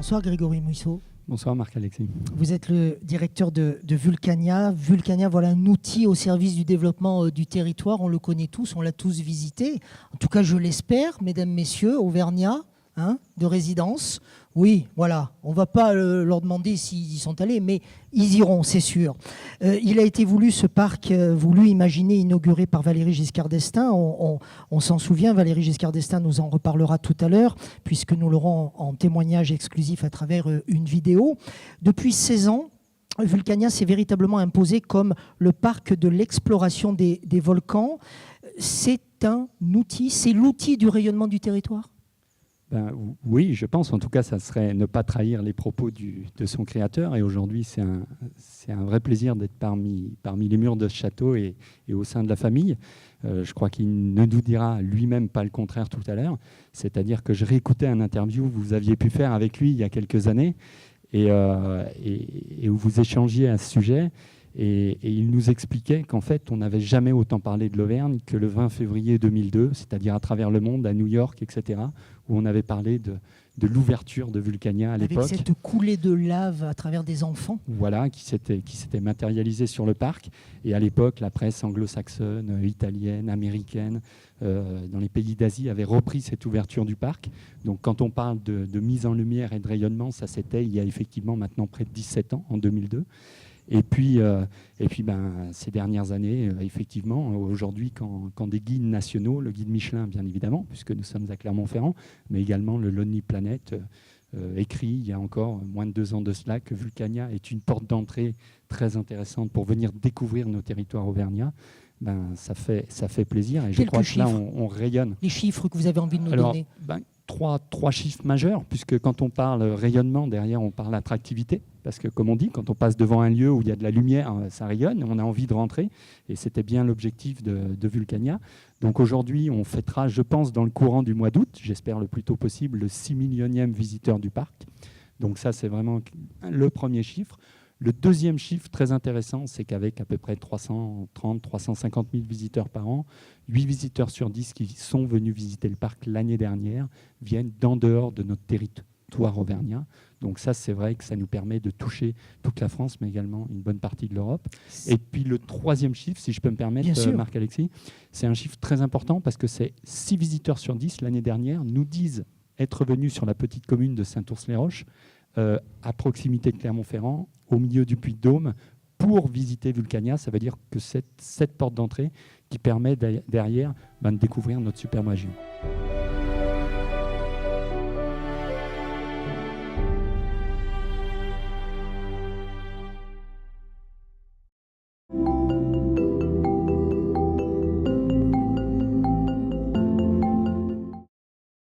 Bonsoir Grégory Muisseau. Bonsoir Marc-Alexis. Vous êtes le directeur de Vulcania. Vulcania, voilà un outil au service du développement du territoire. On le connaît tous, on l'a tous visité. En tout cas, je l'espère, mesdames, messieurs, Auvergnat, de résidence. Oui, voilà. On ne va pas leur demander s'ils y sont allés, mais ils iront, c'est sûr. Il a été voulu, ce parc, voulu, imaginé, inauguré par Valéry Giscard d'Estaing. On s'en souvient, Valéry Giscard d'Estaing nous en reparlera tout à l'heure, puisque nous l'aurons en témoignage exclusif à travers une vidéo. Depuis 16 ans, Vulcania s'est véritablement imposé comme le parc de l'exploration des volcans. C'est un outil, c'est l'outil du rayonnement du territoire ? Oui, je pense. En tout cas, ça serait ne pas trahir les propos de son créateur. Et aujourd'hui, c'est un vrai plaisir d'être parmi les murs de ce château et au sein de la famille. Je crois qu'il ne nous dira lui-même pas le contraire tout à l'heure. C'est-à-dire que je réécoutais un interview que vous aviez pu faire avec lui il y a quelques années et où vous échangiez à ce sujet. Et il nous expliquait qu'en fait, on n'avait jamais autant parlé de l'Auvergne que le 20 février 2002, c'est-à-dire à travers le monde, à New York, etc., où on avait parlé de l'ouverture de Vulcania à l'époque. Avec cette coulée de lave à travers des enfants. Voilà, qui s'était matérialisée sur le parc. Et à l'époque, la presse anglo-saxonne, italienne, américaine, dans les pays d'Asie, avait repris cette ouverture du parc. Donc quand on parle de mise en lumière et de rayonnement, ça c'était il y a effectivement maintenant près de 17 ans, en 2002. Et puis ces dernières années, effectivement, aujourd'hui, quand des guides nationaux, le guide Michelin, bien évidemment, puisque nous sommes à Clermont-Ferrand, mais également le Lonely Planet, écrit il y a encore moins de 2 ans de cela que Vulcania est une porte d'entrée très intéressante pour venir découvrir nos territoires auvergnats. Ça fait plaisir et je crois que là, on rayonne. Les chiffres que vous avez envie de nous donner. Trois chiffres majeurs, puisque quand on parle rayonnement, derrière, on parle attractivité. Parce que, comme on dit, quand on passe devant un lieu où il y a de la lumière, ça rayonne, on a envie de rentrer. Et c'était bien l'objectif de Vulcania. Donc aujourd'hui, on fêtera, je pense, dans le courant du mois d'août, j'espère le plus tôt possible, le 6 millionième visiteur du parc. Donc ça, c'est vraiment le premier chiffre. Le deuxième chiffre très intéressant, c'est qu'avec à peu près 330-350 000 visiteurs par an, 8 visiteurs sur 10 qui sont venus visiter le parc l'année dernière viennent d'en dehors de notre territoire auvergnat. Donc ça, c'est vrai que ça nous permet de toucher toute la France, mais également une bonne partie de l'Europe. Et puis le troisième chiffre, si je peux me permettre, Marc-Alexis, c'est un chiffre très important parce que c'est 6 visiteurs sur 10 l'année dernière nous disent être venus sur la petite commune de Saint-Ours-les-Roches, à proximité de Clermont-Ferrand, au milieu du Puy-de-Dôme, pour visiter Vulcania. Ça veut dire que c'est cette porte d'entrée qui permet derrière de découvrir notre superbe région.